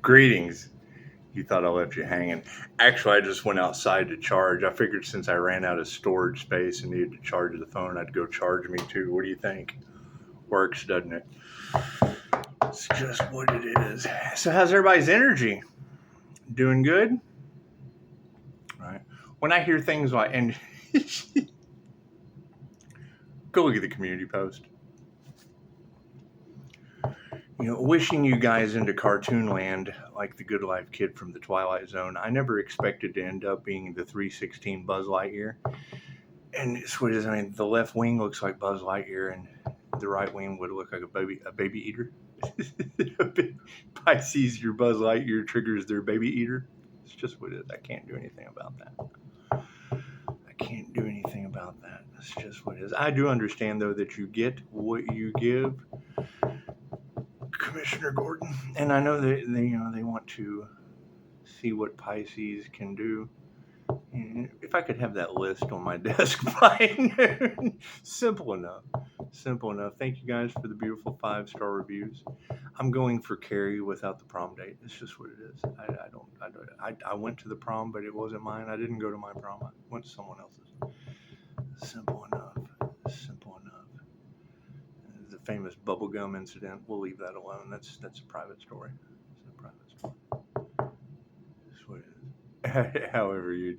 Greetings. You thought I left you hanging. Actually, I just went outside to charge. I figured since I ran out of storage space and needed to charge the phone, I'd go charge me too. What do you think? Works, doesn't it? It's just what it is. So, how's everybody's energy? Doing good? Right. When I hear things like, and go look at the community post. Wishing you guys into cartoon land like the Good Life kid from the Twilight Zone. I never expected to end up being the 316 Buzz Lightyear. And it's what it is. I mean, the left wing looks like Buzz Lightyear, and the right wing would look like a baby eater. Pisces, your Buzz Lightyear triggers their baby eater. It's just what it is. I can't do anything about that. That's just what it is. I do understand, though, that you get what you give, Commissioner Gordon, and I know that they want to see what Pisces can do. If I could have that list on my desk by noon. Simple enough. Thank you guys for the beautiful 5-star reviews. I'm going for Carrie without the prom date. It's just what it is. I went to the prom, but it wasn't mine. I didn't go to my prom. I went to someone else's. Simple enough. The famous bubblegum incident, we'll leave that alone. That's a private story. That's what it is. However, you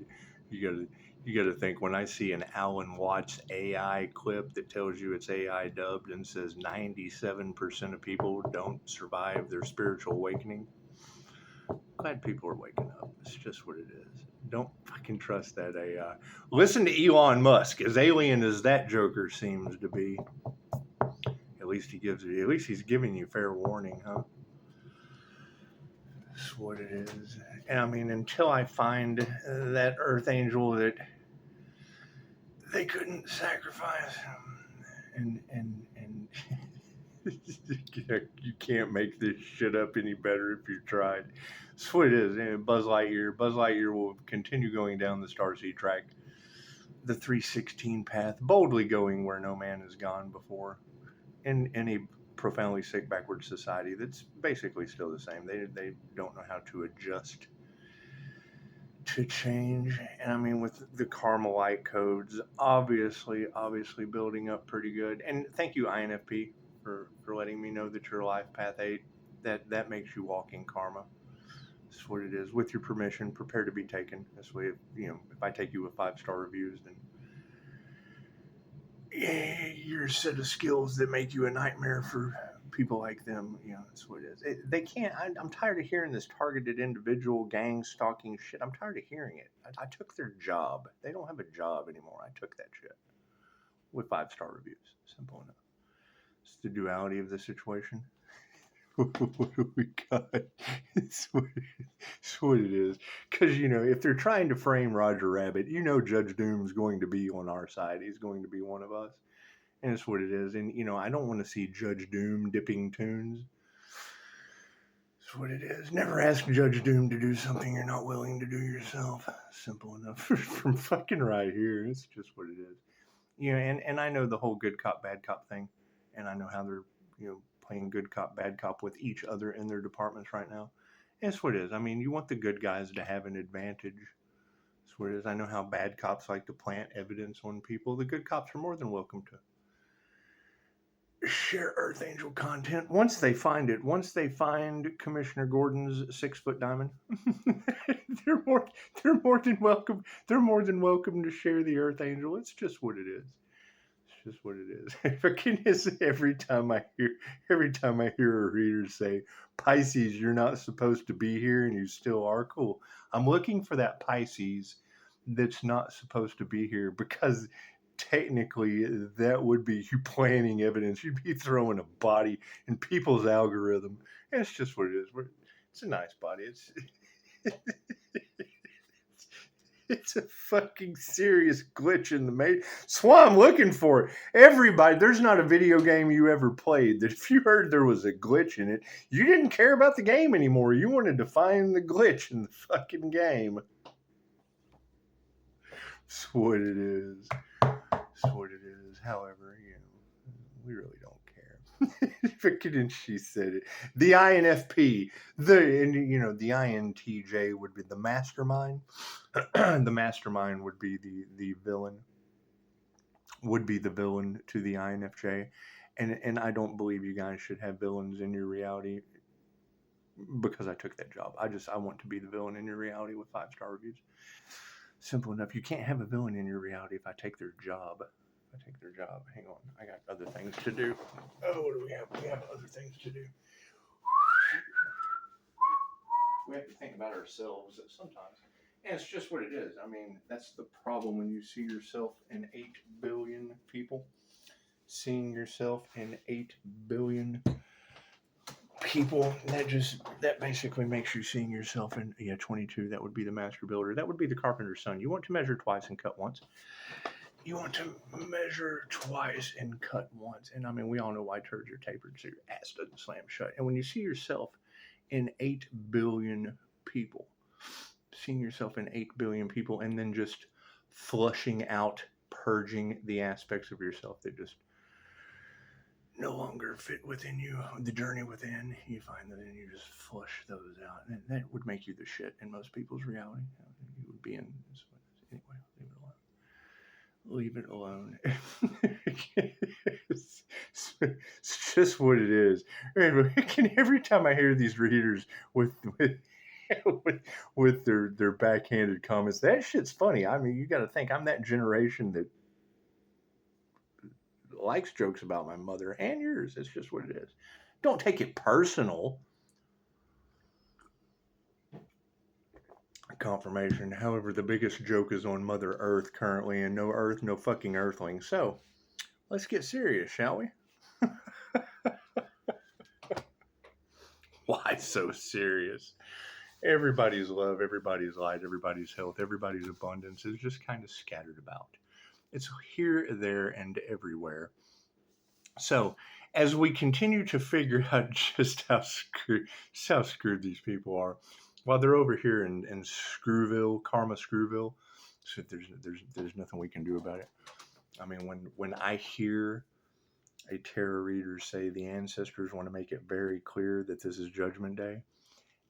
gotta think, when I see an Alan Watts AI clip that tells you it's AI dubbed and says 97% of people don't survive their spiritual awakening. Glad people are waking up. It's just what it is. Don't fucking trust that AI. Listen to Elon Musk, as alien as that joker seems to be. At least he's giving you fair warning, huh? That's what it is. And I mean, until I find that Earth Angel that they couldn't sacrifice him, and you can't make this shit up any better if you tried. That's what it is. And Buzz Lightyear will continue going down the Starseed track, the 316 path, boldly going where no man has gone before, in any profoundly sick, backward society that's basically still the same. They don't know how to adjust to change. And I mean, with the Carmelite codes, obviously building up pretty good. And thank you, INFP, for letting me know that you're Life Path 8. That makes you walk in karma. That's what it is. With your permission, prepare to be taken. This way, if I take you with 5-star reviews, then your set of skills that make you a nightmare for people like them. That's what it is. They can't. I'm tired of hearing this targeted individual gang stalking shit. I'm tired of hearing it. I took their job. They don't have a job anymore. I took that shit with 5-star reviews. Simple enough. It's the duality of the situation. What do we got? It's what it is. Because, if they're trying to frame Roger Rabbit, Judge Doom's going to be on our side. He's going to be one of us. And it's what it is. And, I don't want to see Judge Doom dipping tunes. It's what it is. Never ask Judge Doom to do something you're not willing to do yourself. Simple enough. From fucking right here. It's just what it is. And I know the whole good cop, bad cop thing. And I know how they're, playing good cop, bad cop with each other in their departments right now. And it's what it is. I mean, you want the good guys to have an advantage. It's what it is. I know how bad cops like to plant evidence on people. The good cops are more than welcome to share Earth Angel content once they find it. Once they find Commissioner Gordon's 6-foot diamond, they're more than welcome. They're more than welcome to share the Earth Angel. It's just what it is. Just what it is. Every time I hear a reader say, Pisces, you're not supposed to be here and you still are, cool. I'm looking for that Pisces that's not supposed to be here, because technically that would be you planting evidence. You'd be throwing a body in people's algorithm. And it's just what it is. It's a nice body. It's a fucking serious glitch in the matrix. That's why I'm looking for it. Everybody, there's not a video game you ever played that if you heard there was a glitch in it, you didn't care about the game anymore. You wanted to find the glitch in the fucking game. That's what it is. However, we really don't care. And she said it. The INFP, the INTJ would be the mastermind. The mastermind would be the villain. Would be the villain to the INFJ, and I don't believe you guys should have villains in your reality because I took that job. I want to be the villain in your reality with 5-star reviews. Simple enough. You can't have a villain in your reality if I take their job. If I take their job. Hang on. I got other things to do. Oh, what do we have? We have other things to do. We have to think about ourselves sometimes. And it's just what it is. I mean, that's the problem when you see yourself in 8 billion people. Seeing yourself in 8 billion people, that basically makes you seeing yourself in 22. That would be the master builder. That would be the carpenter's son. You want to measure twice and cut once. You want to measure twice and cut once. And I mean, we all know why turds are tapered, so your ass doesn't slam shut. And when you see yourself in 8 billion people, seeing yourself in 8 billion people, and then just flushing out, purging the aspects of yourself that just no longer fit within you, the journey within, you find that then you just flush those out. And that would make you the shit in most people's reality. You would be in, anyway, leave it alone. It's just what it is. Every time I hear these readers with their backhanded comments, that shit's funny. I mean, you got to think I'm that generation that likes jokes about my mother and yours. It's just what it is. Don't take it personal. Confirmation. However, the biggest joke is on Mother Earth currently, and no Earth, no fucking Earthling. So, let's get serious, shall we? Why so serious? Everybody's love, everybody's light, everybody's health, everybody's abundance is just kind of scattered about. It's here, there, and everywhere. So, as we continue to figure out just how screwed these people are, while they're over here in Screwville, Karma Screwville, so there's nothing we can do about it. I mean, when I hear a tarot reader say the ancestors want to make it very clear that this is Judgment Day,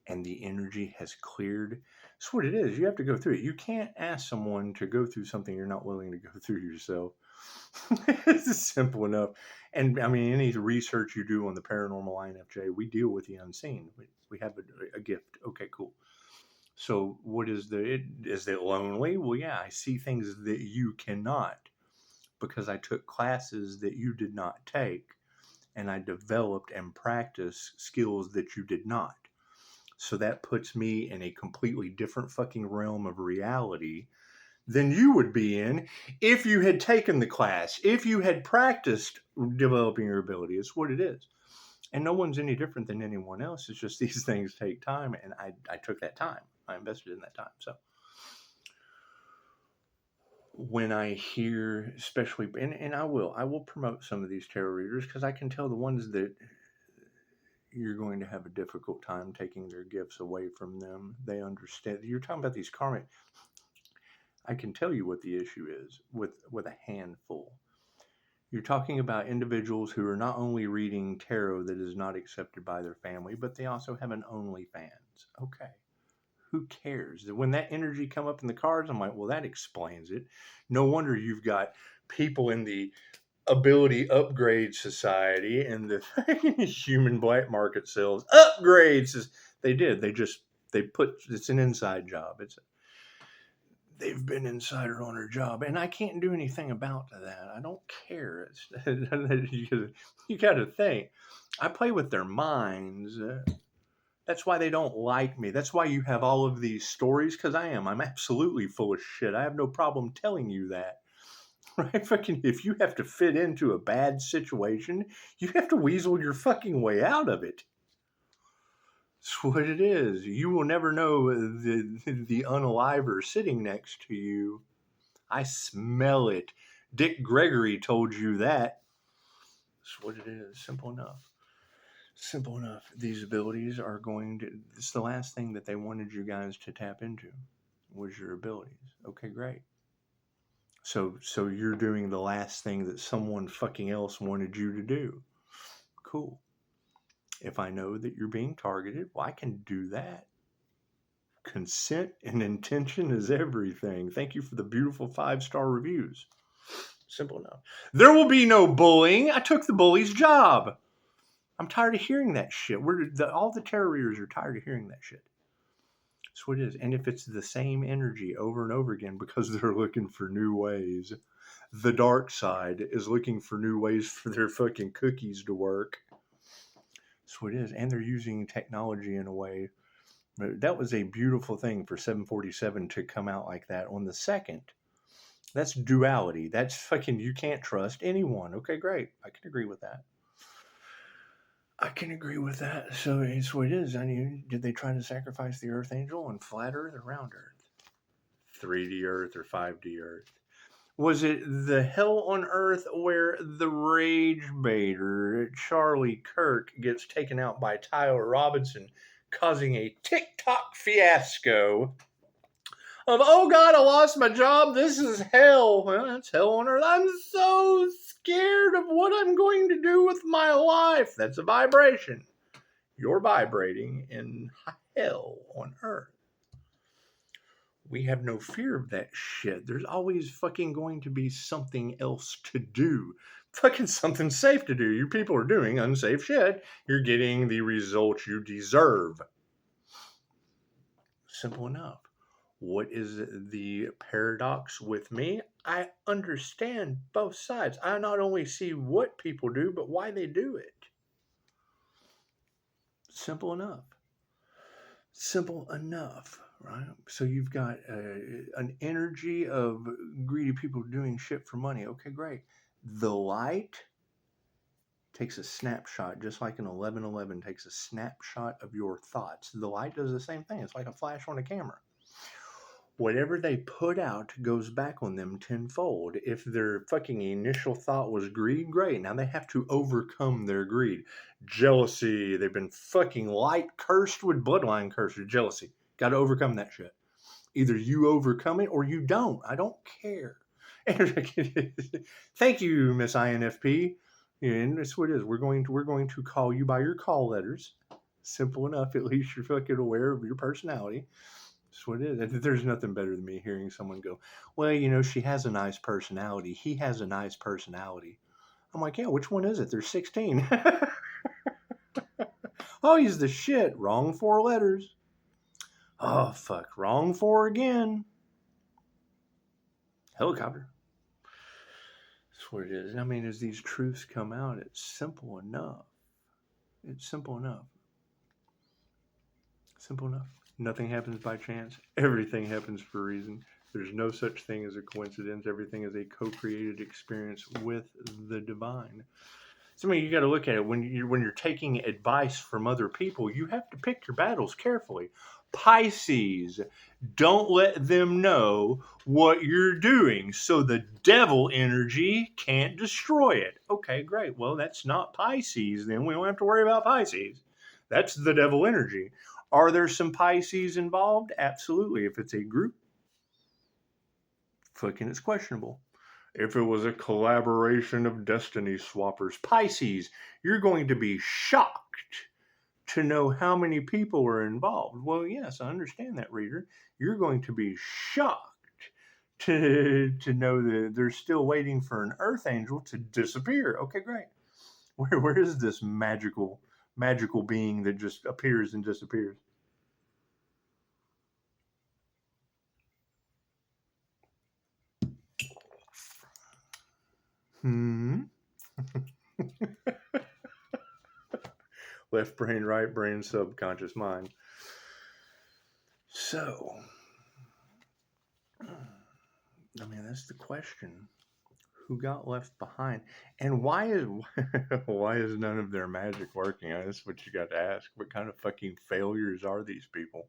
and the energy has cleared, that's what it is. You have to go through it. You can't ask someone to go through something you're not willing to go through yourself. It's simple enough. And I mean, any research you do on the paranormal INFJ, we deal with the unseen. We have a gift. Okay, cool. So what is is it lonely? Well, yeah, I see things that you cannot because I took classes that you did not take, and I developed and practiced skills that you did not. So that puts me in a completely different fucking realm of reality than you would be in if you had taken the class, if you had practiced developing your ability. It's what it is. And no one's any different than anyone else. It's just these things take time, and I took that time. I invested in that time. So when I hear, especially, and I will promote some of these tarot readers because I can tell the ones that you're going to have a difficult time taking their gifts away from them. They understand. You're talking about these karmic. I can tell you what the issue is with a handful. You're talking about individuals who are not only reading tarot that is not accepted by their family, but they also have an OnlyFans. Okay. Who cares? When that energy come up in the cards, I'm like, well, that explains it. No wonder you've got people in the ability upgrade society and the human black market sales upgrades. They put, it's an inside job. They've been insider on her job, and I can't do anything about that. I don't care. You got to think. I play with their minds. That's why they don't like me. That's why you have all of these stories, because I'm absolutely full of shit. I have no problem telling you that. Right? Fucking, if you have to fit into a bad situation, you have to weasel your fucking way out of it. That's what it is. You will never know the unaliver sitting next to you. I smell it. Dick Gregory told you that. That's what it is. Simple enough. Simple enough. These abilities are going to... It's the last thing that they wanted you guys to tap into was your abilities. Okay, great. So you're doing the last thing that someone fucking else wanted you to do. Cool. If I know that you're being targeted, well, I can do that. Consent and intention is everything. Thank you for the beautiful 5-star reviews. Simple enough. There will be no bullying. I took the bully's job. I'm tired of hearing that shit. All the terror readers are tired of hearing that shit. That's what it is. And if it's the same energy over and over again because they're looking for new ways, the dark side is looking for new ways for their fucking cookies to work. That's what it is. And they're using technology in a way. That was a beautiful thing for 747 to come out like that on the 2nd. That's duality. That's fucking, you can't trust anyone. Okay, great. I can agree with that. So it's what it is. Did they try to sacrifice the Earth Angel on flat Earth or round Earth? 3D Earth or 5D Earth? Was it the hell on Earth where the rage baiter Charlie Kirk gets taken out by Tyler Robinson, causing a TikTok fiasco of, oh God, I lost my job. This is hell. Well, that's hell on Earth. I'm so scared of what I'm going to do with my life. That's a vibration. You're vibrating in hell on Earth. We have no fear of that shit. There's always fucking going to be something else to do. Fucking something safe to do. You people are doing unsafe shit. You're getting the results you deserve. Simple enough. What is the paradox with me? I understand both sides. I not only see what people do, but why they do it. Simple enough. Simple enough, right? So you've got an energy of greedy people doing shit for money. Okay, great. The light takes a snapshot, just like an 1111 takes a snapshot of your thoughts. The light does the same thing. It's like a flash on a camera. Whatever they put out goes back on them tenfold. If their fucking initial thought was greed, great. Now they have to overcome their greed. Jealousy. They've been fucking light cursed with bloodline curse with jealousy. Got to overcome that shit. Either you overcome it or you don't. I don't care. Thank you, Miss INFP. And that's what it is. We're going to call you by your call letters. Simple enough. At least you're fucking aware of your personality. That's what it is. There's nothing better than me hearing someone go, well, she has a nice personality. He has a nice personality. I'm like, yeah, which one is it? There's 16. Oh, he's the shit. Wrong 4 letters. Oh, fuck. Wrong 4 again. Helicopter. That's what it is. I mean, as these truths come out, it's simple enough. Simple enough. Nothing happens by chance. Everything happens for a reason. There's no such thing as a coincidence. Everything is a co-created experience with the divine. So, you got to look at it when you're taking advice from other people. You have to pick your battles carefully. Pisces, don't let them know what you're doing, so the devil energy can't destroy it. Okay, great. Well, that's not Pisces. Then we don't have to worry about Pisces. That's the devil energy. Are there some Pisces involved? Absolutely. If it's a group, fucking it's questionable. If it was a collaboration of destiny swappers, Pisces, you're going to be shocked to know how many people are involved. Well, yes, I understand that, reader. You're going to be shocked to know that they're still waiting for an earth angel to disappear. Okay, great. Where is this magical being that just appears and disappears? Left brain, right brain, subconscious mind. So, that's the question. Who got left behind? And why is none of their magic working? That's what you got to ask. What kind of fucking failures are these people?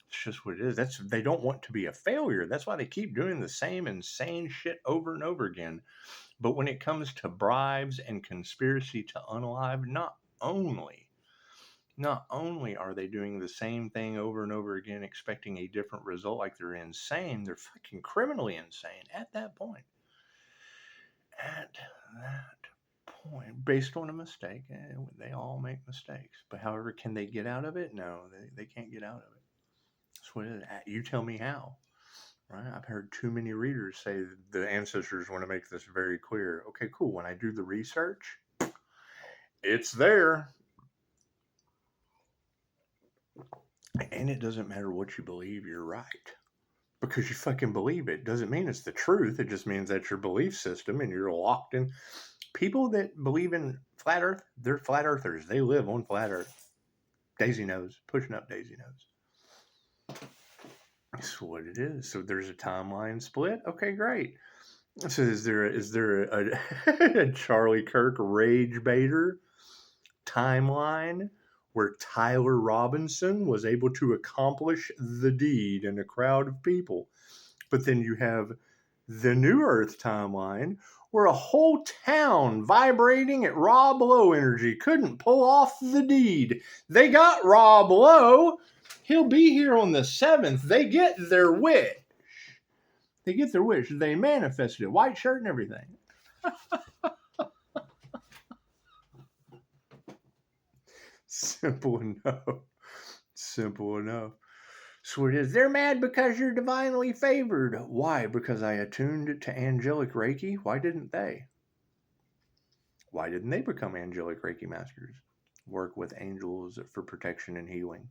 It's just what it is. They don't want to be a failure. That's why they keep doing the same insane shit over and over again. But when it comes to bribes and conspiracy to unalive, not only are they doing the same thing over and over again, expecting a different result, like they're insane, they're fucking criminally insane at that point. At that based on a mistake. They all make mistakes. But however, can they get out of it? No, they can't get out of it. That's what it is. You tell me how. Right? I've heard too many readers say the ancestors want to make this very clear. Okay, cool. When I do the research, it's there. And it doesn't matter what you believe, you're right. Because you fucking believe it doesn't mean it's the truth. It just means that's your belief system and you're locked in. People that believe in flat earth, they're flat earthers. They live on flat earth. Daisy knows, pushing up Daisy knows. That's what it is. So there's a timeline split. Okay, great. So is there a Charlie Kirk rage baiter timeline where Tyler Robinson was able to accomplish the deed in a crowd of people? But then you have the New Earth timeline where a whole town vibrating at Rob Lowe energy couldn't pull off the deed. They got Rob Lowe. He'll be here on the 7th. They get their wish. They manifested it. White shirt and everything. Simple enough. So it is. They're mad because you're divinely favored. Why? Because I attuned to angelic Reiki? Why didn't they? Why didn't they become angelic Reiki masters? Work with angels for protection and healing.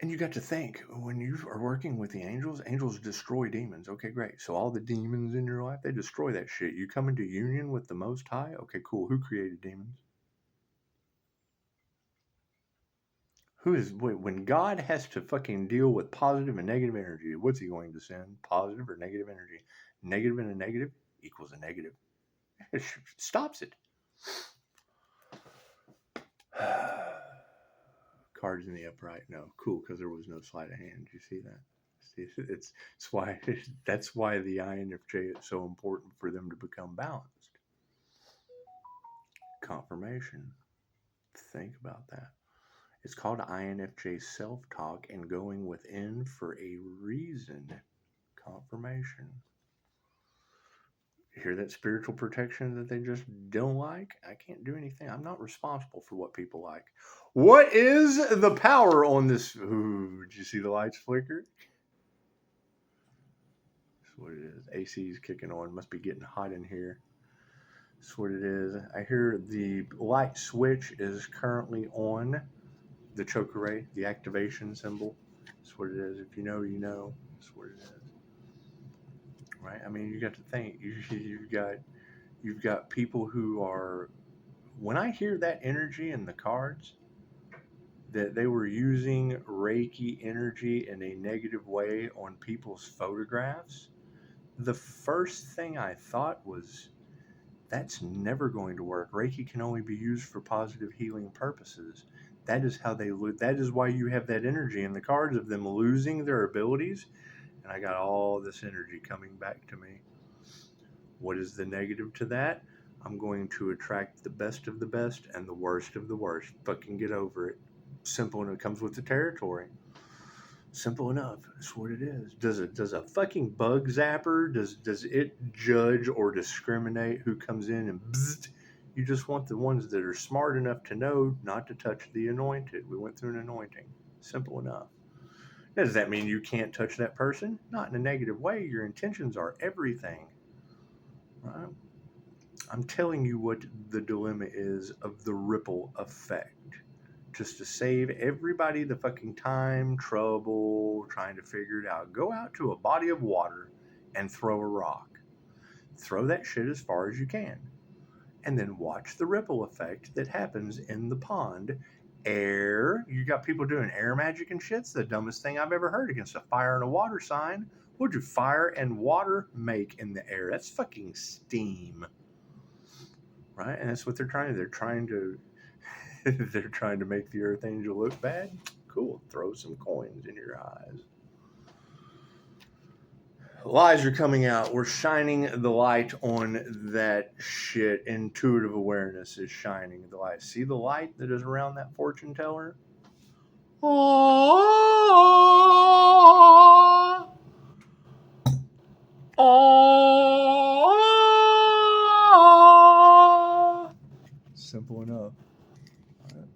And you got to think, when you are working with the angels destroy demons. Okay, great. So all the demons in your life, they destroy that shit. You come into union with the Most High. Okay, cool. Who created demons? When God has to fucking deal with positive and negative energy, what's he going to send? Positive or negative energy? Negative and a negative equals a negative. It stops it. Cards in the upright. No, cool, because there was no sleight of hand. You see that? It's why that's why the INFJ is so important for them to become balanced. Confirmation. Think about that. It's called INFJ self-talk and going within for a reason. Confirmation. You hear that spiritual protection that they just don't like? I can't do anything. I'm not responsible for what people like. What is the power on this? Ooh, did you see the lights flicker? That's what it is. AC is kicking on. Must be getting hot in here. That's what it is. I hear the light switch is currently on. The chokeray, the activation symbol. That's what it is. If you know, you know. That's what it is. Right? I mean, you got to think. You've got people who are. When I hear that energy in the cards, that they were using Reiki energy in a negative way on people's photographs, the first thing I thought was, that's never going to work. Reiki can only be used for positive healing purposes. That is how they lose. That is why you have that energy in the cards of them losing their abilities. And I got all this energy coming back to me. What is the negative to that? I'm going to attract the best of the best and the worst of the worst. Fucking get over it. Simple, and it comes with the territory. Simple enough. That's what it is. Does a fucking bug zapper, does it judge or discriminate who comes in and bzzzt? You just want the ones that are smart enough to know not to touch the anointed. We went through an anointing. Simple enough. Does that mean you can't touch that person? Not in a negative way. Your intentions are everything. Right? I'm telling you what the dilemma is of the ripple effect. Just to save everybody the fucking time, trouble, trying to figure it out. Go out to a body of water and throw a rock. Throw that shit as far as you can. And then watch the ripple effect that happens in the pond. Air. You got people doing air magic and shit. It's the dumbest thing I've ever heard against a fire and a water sign. What'd you fire and water make in the air? That's fucking steam. Right? And that's what they're trying to do. They're trying to make the Earth Angel look bad. Cool. Throw some coins in your eyes. Lies are coming out. We're shining the light on that shit. Intuitive awareness is shining the light. See the light that is around that fortune teller? Simple enough. Right.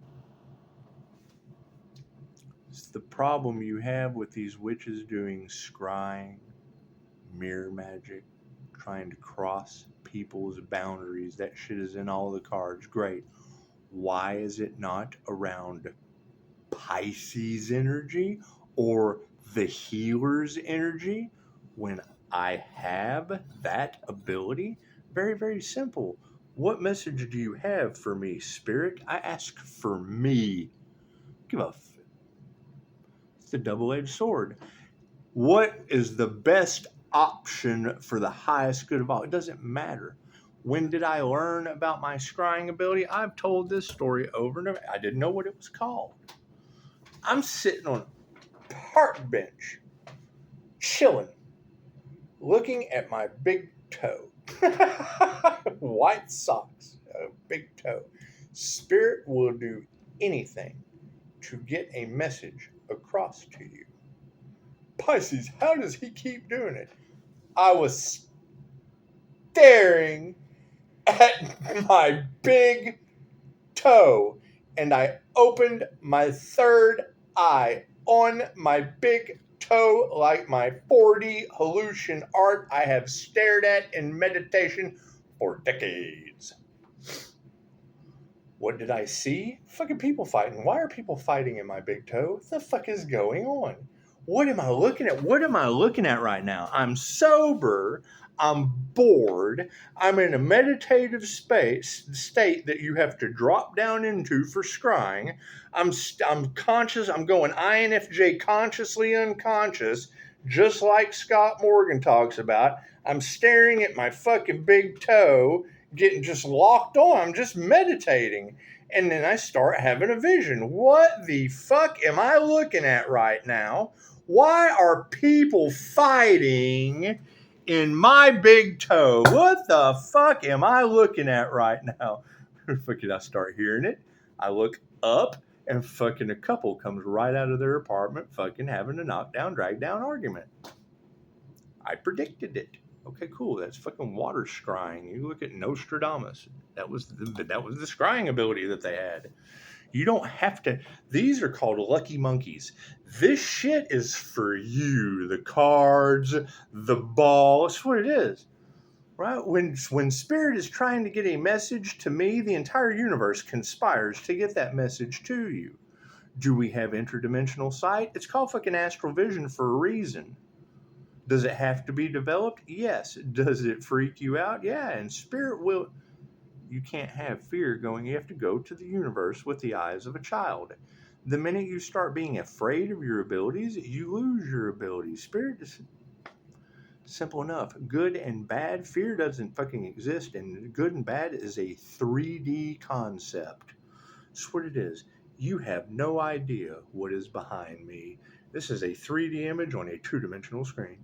It's the problem you have with these witches doing scrying, mirror magic, trying to cross people's boundaries. That shit is in all the cards. Great. Why is it not around Pisces energy or the healer's energy when I have that ability? Very, very simple. What message do you have for me, Spirit? I ask for me. Give a it's a double-edged sword. What is the best option for the highest good of all? It doesn't matter. When did I learn about my scrying ability? I've told this story over and over. I didn't know what it was called. I'm sitting on a park bench, chilling, looking at my big toe. White socks, a big toe. Spirit will do anything to get a message across to you. Pisces, how does he keep doing it? I was staring at my big toe and I opened my third eye on my big toe like my 4D hallucination art I have stared at in meditation for decades. What did I see? Fucking people fighting. Why are people fighting in my big toe? What the fuck is going on? What am I looking at? What am I looking at right now? I'm sober. I'm bored. I'm in a meditative state that you have to drop down into for scrying. I'm conscious. I'm going INFJ, consciously unconscious, just like Scott Morgan talks about. I'm staring at my fucking big toe, getting just locked on. I'm just meditating. And then I start having a vision. What the fuck am I looking at right now? Why are people fighting in my big toe? What the fuck am I looking at right now? Fucking, I start hearing it. I look up, and fucking a couple comes right out of their apartment, fucking having a knockdown, drag down argument. I predicted it. Okay, cool. That's fucking water scrying. You look at Nostradamus. That was the scrying ability that they had. You don't have to. These are called lucky monkeys. This shit is for you. The cards, the ball. That's what it is. Right? When Spirit is trying to get a message to me, the entire universe conspires to get that message to you. Do we have interdimensional sight? It's called fucking astral vision for a reason. Does it have to be developed? Yes. Does it freak you out? Yeah. And Spirit will. You can't have fear going. You have to go to the universe with the eyes of a child. The minute you start being afraid of your abilities, you lose your abilities. Spirit is simple enough. Good and bad. Fear doesn't fucking exist. And good and bad is a 3D concept. That's what it is. You have no idea what is behind me. This is a 3D image on a two-dimensional screen.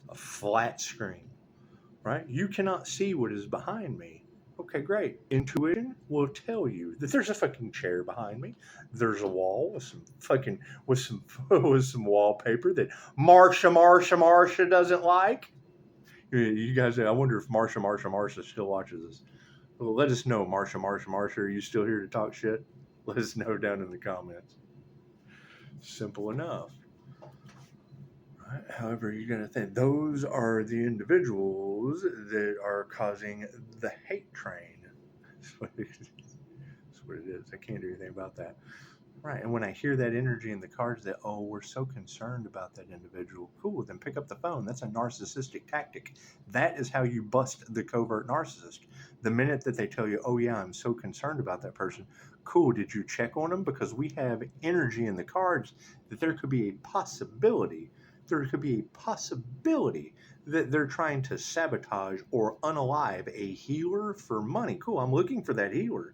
A flat screen. Right? You cannot see what is behind me. Okay, great. Intuition will tell you that there's a fucking chair behind me. There's a wall with some fucking with some wallpaper that Marsha doesn't like. You guys, I wonder if Marsha still watches this. Well, let us know, Marsha. Are you still here to talk shit? Let us know down in the comments. Simple enough. However, you gotta think those are the individuals that are causing the hate train. That's what it is. I can't do anything about that. Right. And when I hear that energy in the cards that, oh, we're so concerned about that individual, cool, then pick up the phone. That's a narcissistic tactic. That is how you bust the covert narcissist. The minute that they tell you, oh, yeah, I'm so concerned about that person, cool, did you check on them? Because we have energy in the cards that there could be a possibility that they're trying to sabotage or unalive a healer for money. Cool, I'm looking for that healer.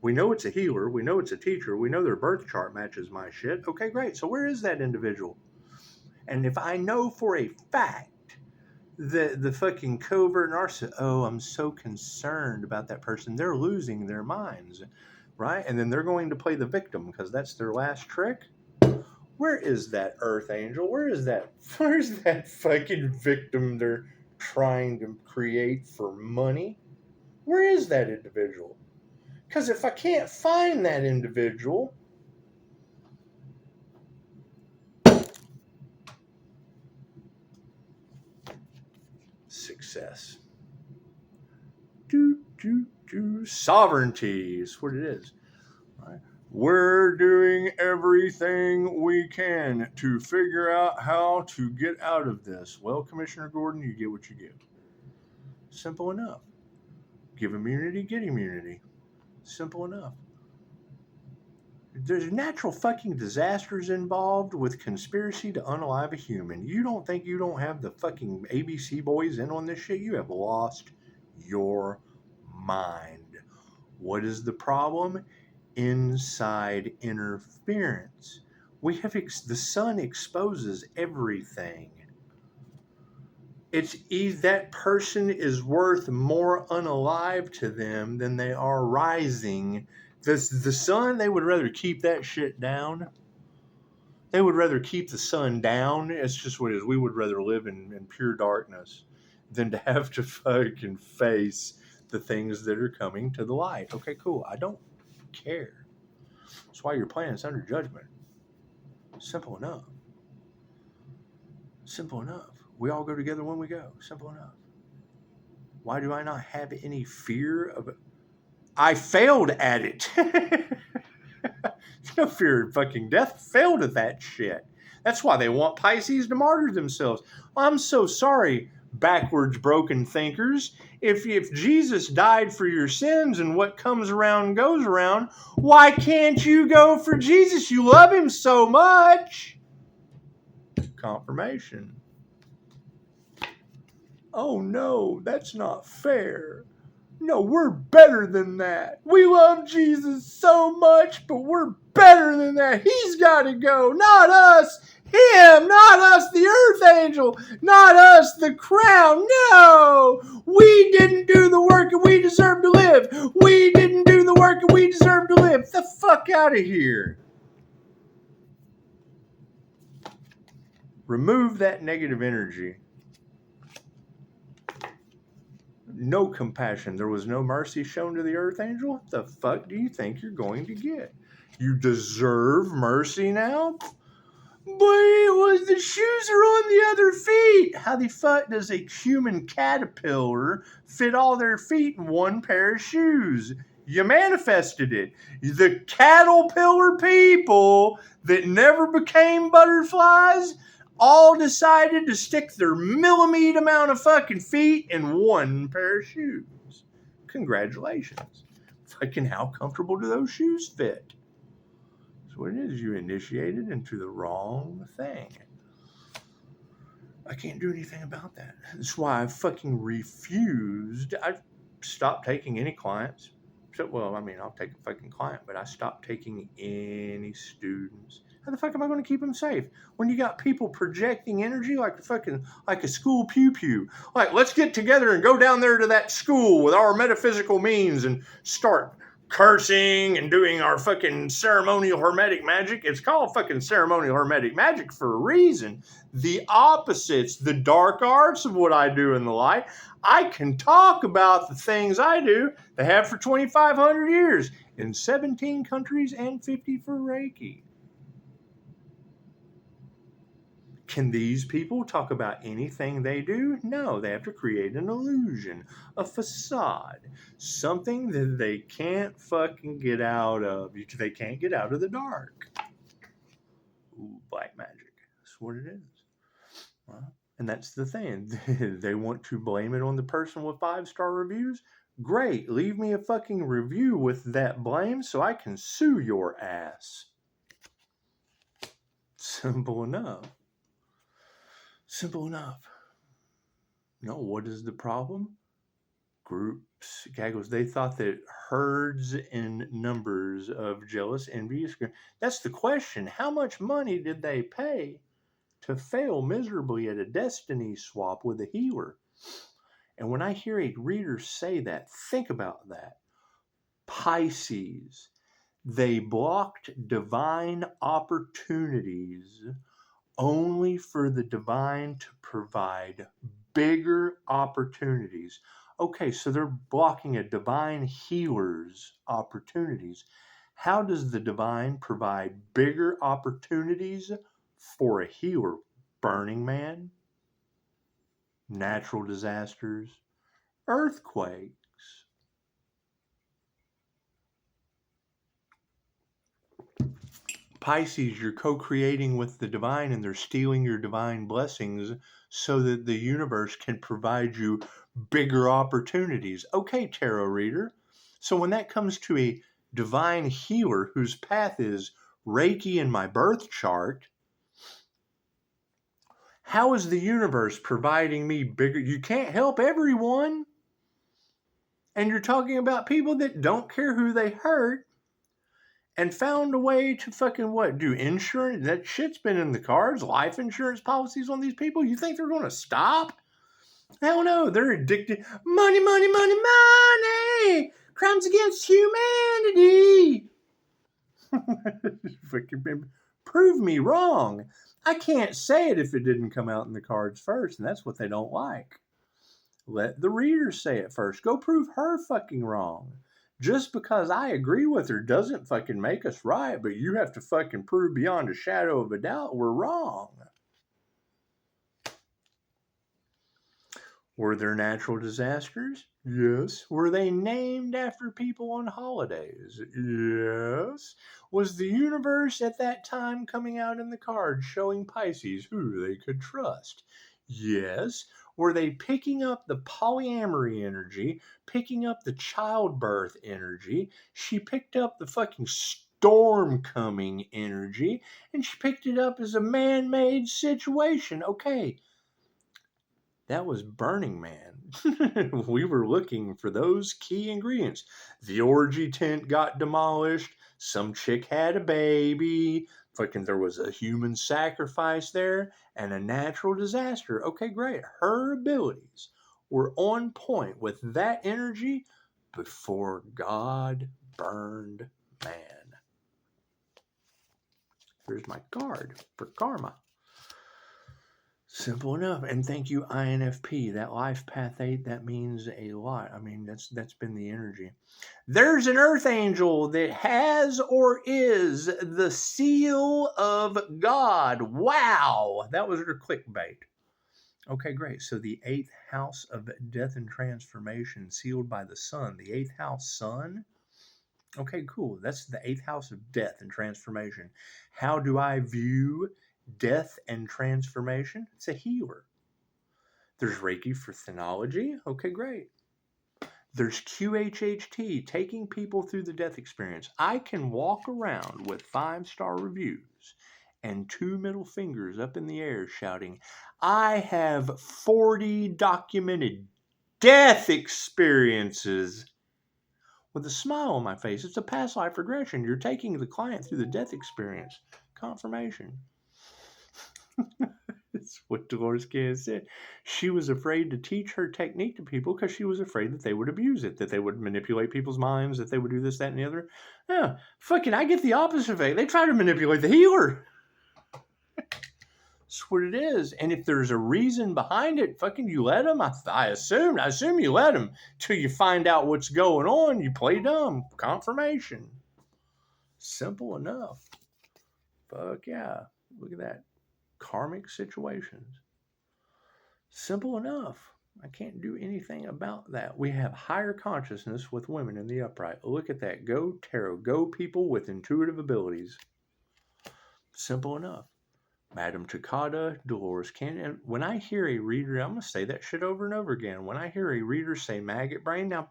We know it's a healer. We know it's a teacher. We know their birth chart matches my shit. Okay, great. So where is that individual? And if I know for a fact that the fucking covert narcissist, oh, I'm so concerned about that person, they're losing their minds, right? And then they're going to play the victim because that's their last trick. Where is that Earth Angel? Where's that fucking victim they're trying to create for money? Where is that individual? Because if I can't find that individual, success. Sovereignty is what it is. Right? We're doing everything we can to figure out how to get out of this. Well, Commissioner Gordon, you get what you get. Simple enough. Give immunity, get immunity. Simple enough. There's natural fucking disasters involved with conspiracy to unalive a human. You don't think you don't have the fucking ABC boys in on this shit? You have lost your mind. What is the problem? Inside interference. We have the sun exposes everything. It's that person is worth more unalive to them than they are rising. The sun, they would rather keep that shit down. They would rather keep the sun down. It's just what it is. We would rather live in pure darkness than to have to fucking face the things that are coming to the light. Okay, cool. I don't care. That's why your plan is under judgment. Simple enough. Simple enough. We all go together when we go. Simple enough. Why do I not have any fear of it? I failed at it. No fear of fucking death. Failed at that shit. That's why they want Pisces to martyr themselves. I'm so sorry, backwards broken thinkers. If Jesus died for your sins and what comes around goes around, why can't you go for Jesus? You love him so much. Confirmation. Oh no, that's not fair. No, we're better than that. We love Jesus so much, but we're better than that. He's got to go, not us. Him, not us, the earth angel, not us, the crown. No, we didn't do the work and we deserve to live. We didn't do the work and we deserve to live. Get the fuck out of here. Remove that negative energy. No compassion. There was no mercy shown to the earth angel. What the fuck do you think you're going to get? You deserve mercy now? But it was the shoes are on the other feet. How the fuck does a human caterpillar fit all their feet in one pair of shoes? You manifested it. The caterpillar people that never became butterflies all decided to stick their millimeter amount of fucking feet in one pair of shoes. Congratulations. Fucking how comfortable do those shoes fit? That's what it is. You initiated into the wrong thing. I can't do anything about that. That's why I fucking refused. I stopped taking any clients. Well, I mean, I'll take a fucking client, but I stopped taking any students. How the fuck am I going to keep them safe when you got people projecting energy like a school pew pew? Like, let's get together and go down there to that school with our metaphysical means and start cursing and doing our fucking ceremonial hermetic magic. It's called fucking ceremonial hermetic magic for a reason. The opposites, the dark arts of what I do in the light. I can talk about the things I do. They have for 2,500 years in 17 countries and 50 for Reiki. Can these people talk about anything they do? No, they have to create an illusion, a facade, something that they can't fucking get out of. They can't get out of the dark. Ooh, black magic. That's what it is. Well, and that's the thing. They want to blame it on the person with 5-star reviews. Great. Leave me a fucking review with that blame so I can sue your ass. Simple enough. Simple enough. No, what is the problem? Groups, gaggles. They thought that herds and numbers of jealous, envious. That's the question. How much money did they pay to fail miserably at a destiny swap with a healer? And when I hear a reader say that, think about that. Pisces, they blocked divine opportunities only for the divine to provide bigger opportunities. Okay, so they're blocking a divine healer's opportunities. How does the divine provide bigger opportunities for a healer? Burning Man, natural disasters, earthquakes. Pisces, you're co-creating with the divine and they're stealing your divine blessings so that the universe can provide you bigger opportunities. Okay, tarot reader. So when that comes to a divine healer whose path is Reiki in my birth chart, how is the universe providing me bigger? You can't help everyone. And you're talking about people that don't care who they hurt and found a way to fucking what? Do insurance? That shit's been in the cards. Life insurance policies on these people. You think they're going to stop? Hell no. They're addicted. Money, money, money, money. Crimes against humanity. Fucking prove me wrong. I can't say it if it didn't come out in the cards first, and that's what they don't like. Let the reader say it first. Go prove her fucking wrong. Just because I agree with her doesn't fucking make us right, but you have to fucking prove beyond a shadow of a doubt we're wrong. Were there natural disasters? Yes. Were they named after people on holidays? Yes. Was the universe at that time coming out in the cards showing Pisces who they could trust? Yes. Were they picking up the polyamory energy, picking up the childbirth energy? She picked up the fucking storm coming energy, and she picked it up as a man-made situation. Okay. That was Burning Man. We were looking for those key ingredients. The orgy tent got demolished. Some chick had a baby. Fucking there was a human sacrifice there and a natural disaster. Okay, great. Her abilities were on point with that energy before God burned man. Here's my card for karma. Simple enough. And thank you, INFP. That life path 8, that means a lot. I mean, that's been the energy. There's an earth angel that has or is the seal of God. Wow. That was her clickbait. Okay, great. So the 8th house of death and transformation sealed by the sun. The 8th house sun. Okay, cool. That's the 8th house of death and transformation. How do I view death and transformation? It's a healer. There's Reiki for phenology. Okay, great. There's QHHT, taking people through the death experience. I can walk around with 5-star reviews and 2 middle fingers up in the air shouting, I have 40 documented death experiences. With a smile on my face. It's a past life regression. You're taking the client through the death experience. Confirmation. It's what Dolores Cannon said. She was afraid to teach her technique to people because she was afraid that they would abuse it, that they would manipulate people's minds, that they would do this, that, and the other. Yeah, fucking, I get the opposite effect. They try to manipulate the healer. That's what it is. And if there's a reason behind it, fucking you let them. I assume you let them till you find out what's going on. You play dumb. Confirmation. Simple enough. Fuck yeah. Look at that. Karmic situations. Simple enough. I can't do anything about that. We have higher consciousness with women in the upright. Look at that. Go tarot. Go people with intuitive abilities. Simple enough. Madam Takada, Dolores Cannon. When I hear a reader, I'm going to say that shit over and over again. When I hear a reader say maggot brain, now,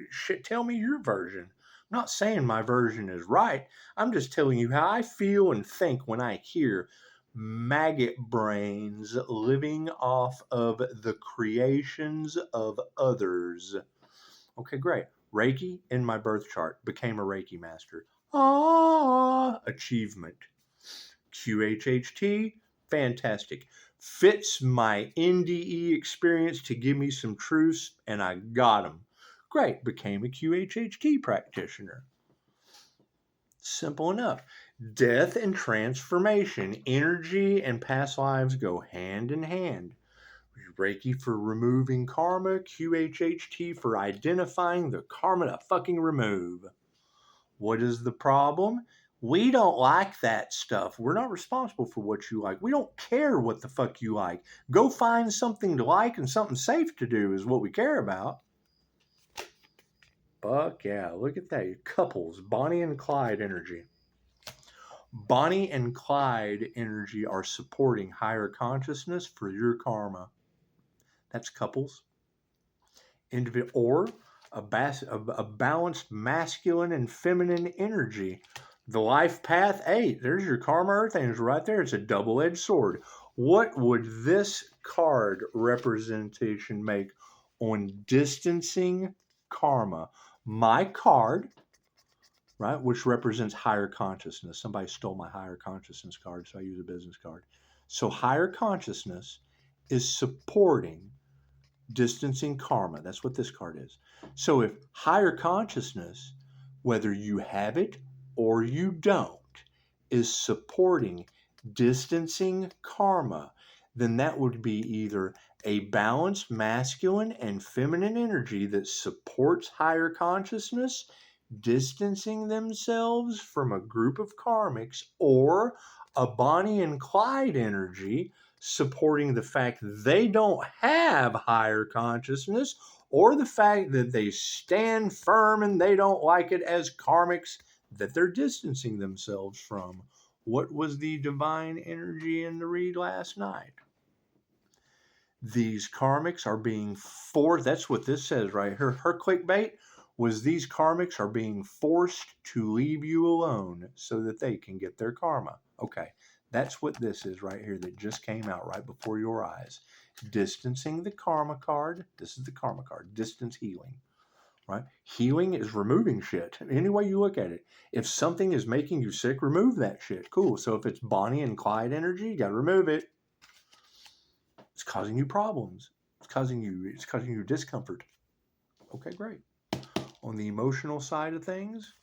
shit, tell me your version. I'm not saying my version is right. I'm just telling you how I feel and think when I hear maggot brains living off of the creations of others. Okay, great. Reiki in my birth chart. Became a Reiki master. Achievement. QHHT, fantastic. Fits my NDE experience to give me some truths, and I got them. Great, became a QHHT practitioner. Simple enough. Death and transformation, energy and past lives go hand in hand. Reiki for removing karma, QHHT for identifying the karma to fucking remove. What is the problem? We don't like that stuff. We're not responsible for what you like. We don't care what the fuck you like. Go find something to like and something safe to do is what we care about. Fuck yeah, look at that. Couples, Bonnie and Clyde energy. Bonnie and Clyde energy are supporting higher consciousness for your karma. That's couples. Or a balanced masculine and feminine energy. The life path 8. There's your karma earth angel right there. It's a double-edged sword. What would this card representation make on distancing karma? My card, right, which represents higher consciousness. Somebody stole my higher consciousness card, so I use a business card. So higher consciousness is supporting distancing karma. That's what this card is. So if higher consciousness, whether you have it or you don't, is supporting distancing karma, then that would be either a balanced masculine and feminine energy that supports higher consciousness distancing themselves from a group of karmics, or a Bonnie and Clyde energy supporting the fact they don't have higher consciousness, or the fact that they stand firm and they don't like it as karmics that they're distancing themselves from. What was the divine energy in the read last night? These karmics are being forced. That's what this says right here. Her clickbait was these karmics are being forced to leave you alone so that they can get their karma. Okay, that's what this is right here that just came out right before your eyes. Distancing the karma card. This is the karma card. Distance healing. Right? Healing is removing shit. Any way you look at it. If something is making you sick, remove that shit. Cool. So if it's Bonnie and Clyde energy, you got to remove it. It's causing you problems. It's causing you discomfort. Okay, great. On the emotional side of things,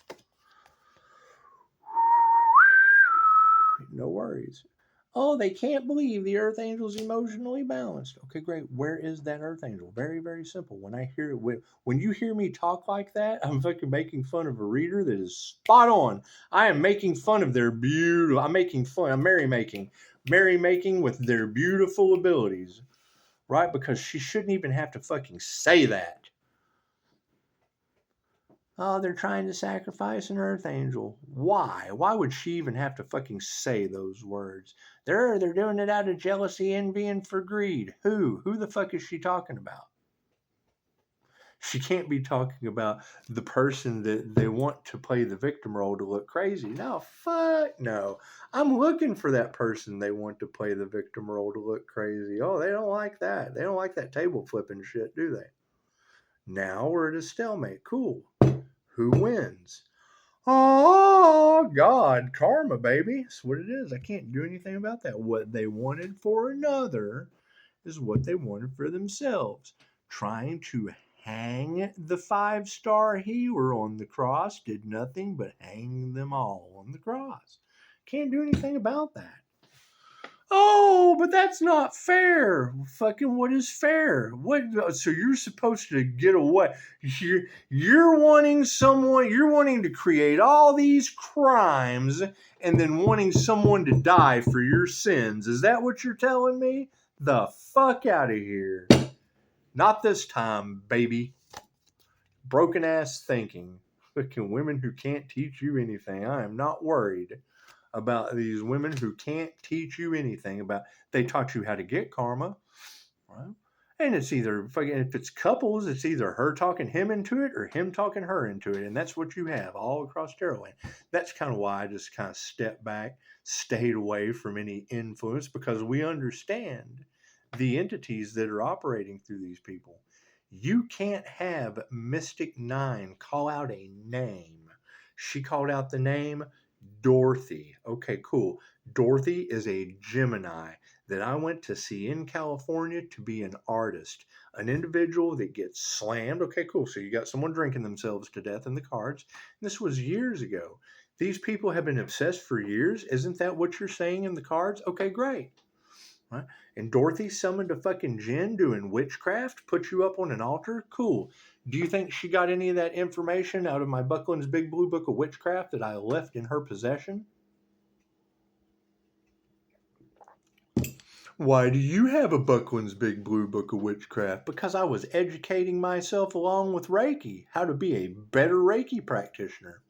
no worries. Oh, they can't believe the Earth Angel's emotionally balanced. Okay, great. Where is that Earth Angel? Very, very simple. When you hear me talk like that, I'm fucking making fun of a reader that is spot on. I am making fun of their beautiful. I'm merrymaking with their beautiful abilities, right? Because she shouldn't even have to fucking say that. Oh, they're trying to sacrifice an earth angel. Why? Why would she even have to fucking say those words? They're doing it out of jealousy, envy, and for greed. Who? Who the fuck is she talking about? She can't be talking about the person that they want to play the victim role to look crazy. No, fuck no. I'm looking for that person they want to play the victim role to look crazy. Oh, they don't like that. They don't like that table flipping shit, do they? Now we're at a stalemate. Cool. Who wins? Oh, God, karma, baby. That's what it is. I can't do anything about that. What they wanted for another is what they wanted for themselves. Trying to hang the 5-star healer on the cross did nothing but hang them all on the cross. Can't do anything about that. Oh, but that's not fair. Fucking what is fair? What? So you're supposed to get away. You're wanting to create all these crimes and then wanting someone to die for your sins. Is that what you're telling me? The fuck out of here. Not this time, baby. Broken ass thinking. Fucking women who can't teach you anything. I am not worried about these women who can't teach you anything about. They taught you how to get karma, right? And it's either fucking, if it's couples, it's either her talking him into it or him talking her into it, and that's what you have all across Terrorland. That's kind of why I just kind of stepped back, stayed away from any influence, because we understand the entities that are operating through these people. You can't have Mystic 9 call out a name. She called out the name Dorothy. Okay, cool. Dorothy is a Gemini that I went to see in California to be an artist, an individual that gets slammed. Okay, cool. So you got someone drinking themselves to death in the cards. This was years ago. These people have been obsessed for years. Isn't that what you're saying in the cards? Okay, great. Right? And Dorothy summoned a fucking djinn doing witchcraft, put you up on an altar? Cool. Do you think she got any of that information out of my Buckland's Big Blue Book of Witchcraft that I left in her possession? Why do you have a Buckland's Big Blue Book of Witchcraft? Because I was educating myself along with Reiki, how to be a better Reiki practitioner,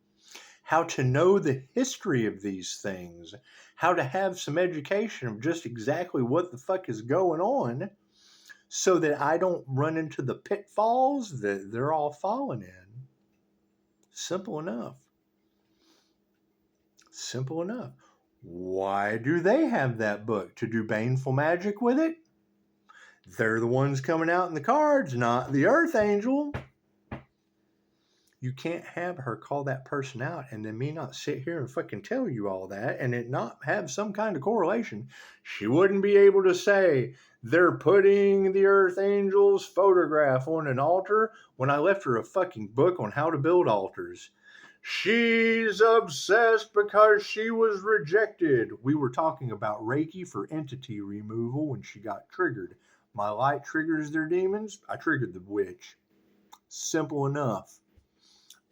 how to know the history of these things, how to have some education of just exactly what the fuck is going on so that I don't run into the pitfalls that they're all falling in. Simple enough. Simple enough. Why do they have that book? To do baneful magic with it? They're the ones coming out in the cards, not the Earth Angel. You can't have her call that person out and then me not sit here and fucking tell you all that and it not have some kind of correlation. She wouldn't be able to say they're putting the Earth Angel's photograph on an altar when I left her a fucking book on how to build altars. She's obsessed because she was rejected. We were talking about Reiki for entity removal when she got triggered. My light triggers their demons. I triggered the witch. Simple enough.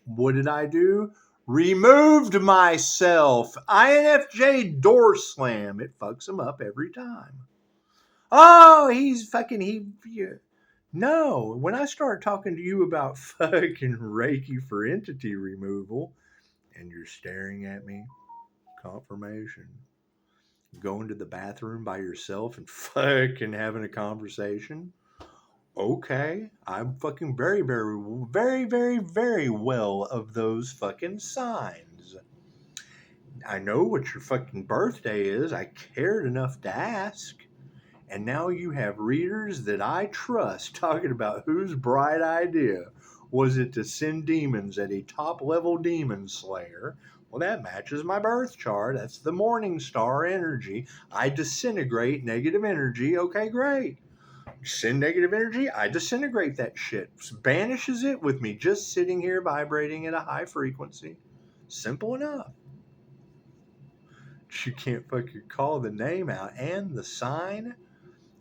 What did I do? Removed myself. INFJ door slam. It fucks him up every time. Oh, No, when I start talking to you about fucking Reiki for entity removal, and you're staring at me, confirmation. Going to the bathroom by yourself and fucking having a conversation. Okay, I'm fucking very, very, very, very, very well of those fucking signs. I know what your fucking birthday is. I cared enough to ask. And now you have readers that I trust talking about whose bright idea was it to send demons at a top level demon slayer. Well, that matches my birth chart. That's the morning star energy. I disintegrate negative energy. Okay, great. Send negative energy, I disintegrate that shit. Banishes it with me just sitting here vibrating at a high frequency. Simple enough. You can't fucking call the name out and the sign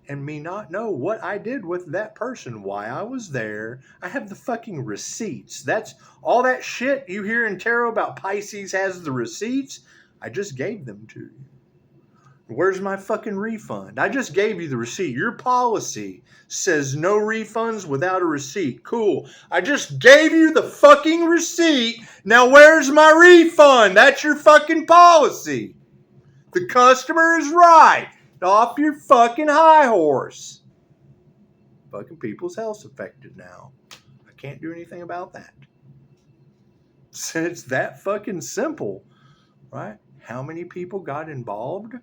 and me not know what I did with that person, why I was there. I have the fucking receipts. That's all that shit you hear in tarot about Pisces has the receipts. I just gave them to you. Where's my fucking refund? I just gave you the receipt. Your policy says no refunds without a receipt. Cool. I just gave you the fucking receipt. Now where's my refund? That's your fucking policy. The customer is right. Off your fucking high horse. Fucking people's health's affected now. I can't do anything about that. It's that fucking simple, right? How many people got involved?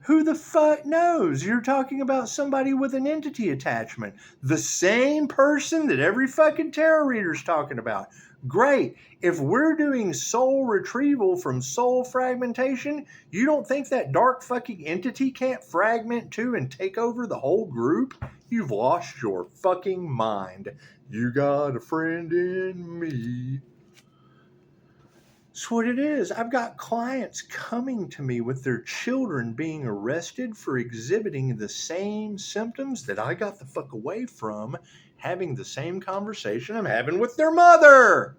Who the fuck knows? You're talking about somebody with an entity attachment. The same person that every fucking tarot reader's talking about. Great. If we're doing soul retrieval from soul fragmentation, you don't think that dark fucking entity can't fragment too and take over the whole group? You've lost your fucking mind. You got a friend in me. That's what it is. I've got clients coming to me with their children being arrested for exhibiting the same symptoms that I got the fuck away from, having the same conversation I'm having with their mother.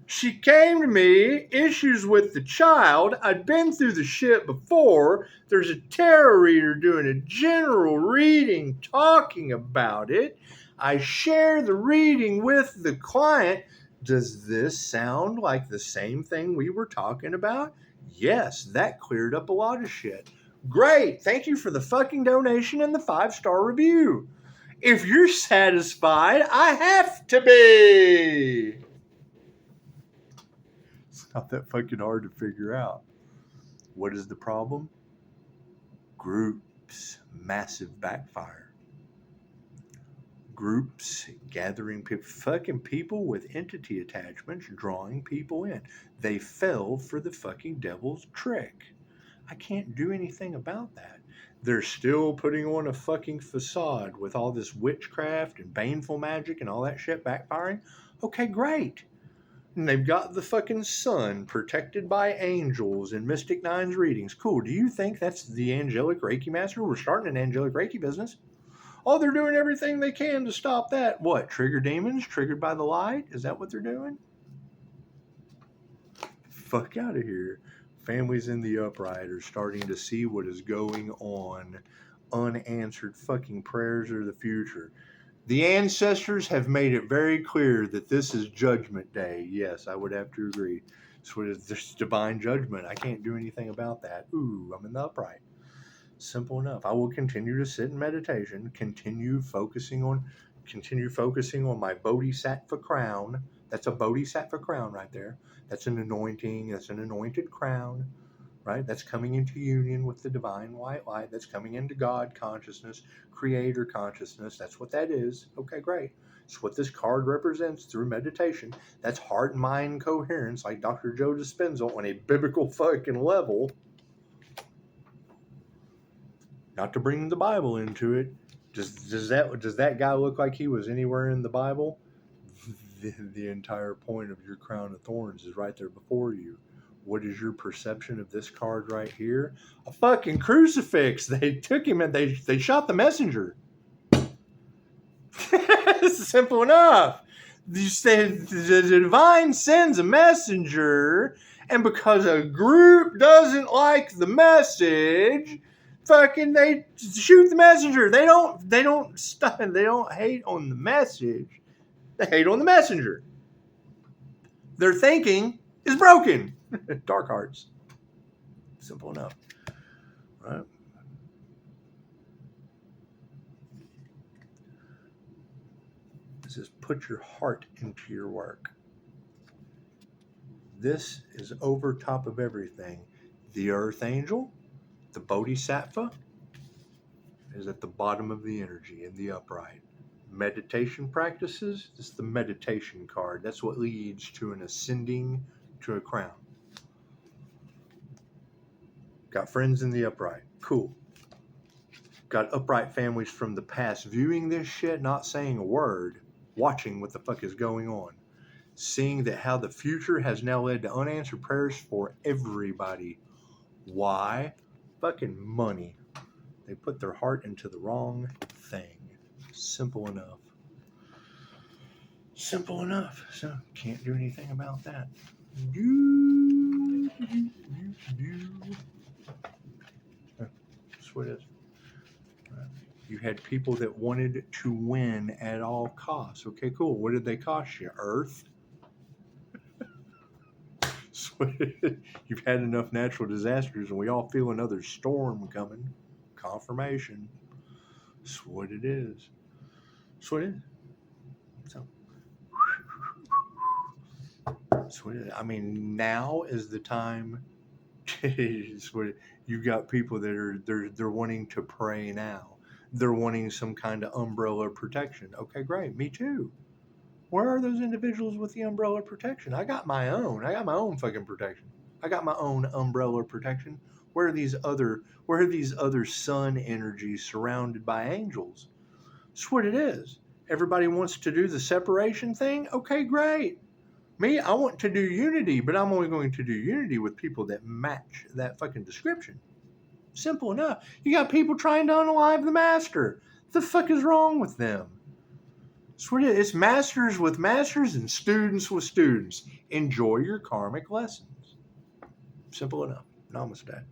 She came to me, issues with the child. I'd been through the shit before. There's a tarot reader doing a general reading, talking about it. I share the reading with the client. Does this sound like the same thing we were talking about? Yes, that cleared up a lot of shit. Great. Thank you for the fucking donation and the 5-star review. If you're satisfied, I have to be. It's not that fucking hard to figure out. What is the problem? Groups. Massive backfire. Groups gathering people, fucking people with entity attachments, drawing people in. They fell for the fucking devil's trick. I can't do anything about that. They're still putting on a fucking facade with all this witchcraft and baneful magic and all that shit backfiring. Okay, great. And they've got the fucking sun protected by angels in Mystic Nine's readings. Cool. Do you think that's the angelic Reiki master? We're starting an angelic Reiki business. Oh, they're doing everything they can to stop that. What? Trigger demons triggered by the light? Is that what they're doing? Fuck out of here. Families in the upright are starting to see what is going on. Unanswered fucking prayers are the future. The ancestors have made it very clear that this is Judgment Day. Yes, I would have to agree. So there's divine judgment. I can't do anything about that. Ooh, I'm in the upright. Simple enough. I will continue to sit in meditation, continue focusing on my bodhisattva crown. That's a bodhisattva crown right there. That's an anointing. That's an anointed crown. Right? That's coming into union with the divine white light. That's coming into God consciousness, creator consciousness. That's what that is. Okay, great. It's what this card represents through meditation. That's heart and mind coherence, like Dr. Joe Dispenza on a biblical fucking level. Not to bring the Bible into it. Does that guy look like he was anywhere in the Bible? The entire point of your crown of thorns is right there before you. What is your perception of this card right here? A fucking crucifix. They took him and they shot the messenger. Simple enough. You said the divine sends a messenger, and because a group doesn't like the message, fucking they shoot the messenger. They don't hate on the message. They hate on the messenger. Their thinking is broken. Dark hearts. Simple enough. Right? It says, put your heart into your work. This is over top of everything. The earth angel, the bodhisattva, is at the bottom of the energy in the upright. Meditation practices, this is the meditation card. That's what leads to an ascending to a crown. Got friends in the upright. Cool. Got upright families from the past viewing this shit, not saying a word, watching what the fuck is going on. Seeing that how the future has now led to unanswered prayers for everybody. Why? Fucking money. They put their heart into the wrong thing. Simple enough. Simple enough. So, can't do anything about that. That's what it is. You had people that wanted to win at all costs. Okay, cool. What did they cost you? Earth? You've had enough natural disasters, and we all feel another storm coming. Confirmation. That's what it is. That's what it is. So, that's what it is. I mean, now is the time. You've got people that are they're wanting to pray now. They're wanting some kind of umbrella protection. Okay, great. Me too. Where are those individuals with the umbrella protection? I got my own. I got my own fucking protection. I got my own umbrella protection. Where are these other sun energies surrounded by angels? That's what it is. Everybody wants to do the separation thing. Okay, great. Me, I want to do unity, but I'm only going to do unity with people that match that fucking description. Simple enough. You got people trying to unalive the master. The fuck is wrong with them? It's masters with masters and students with students. Enjoy your karmic lessons. Simple enough. Namaste.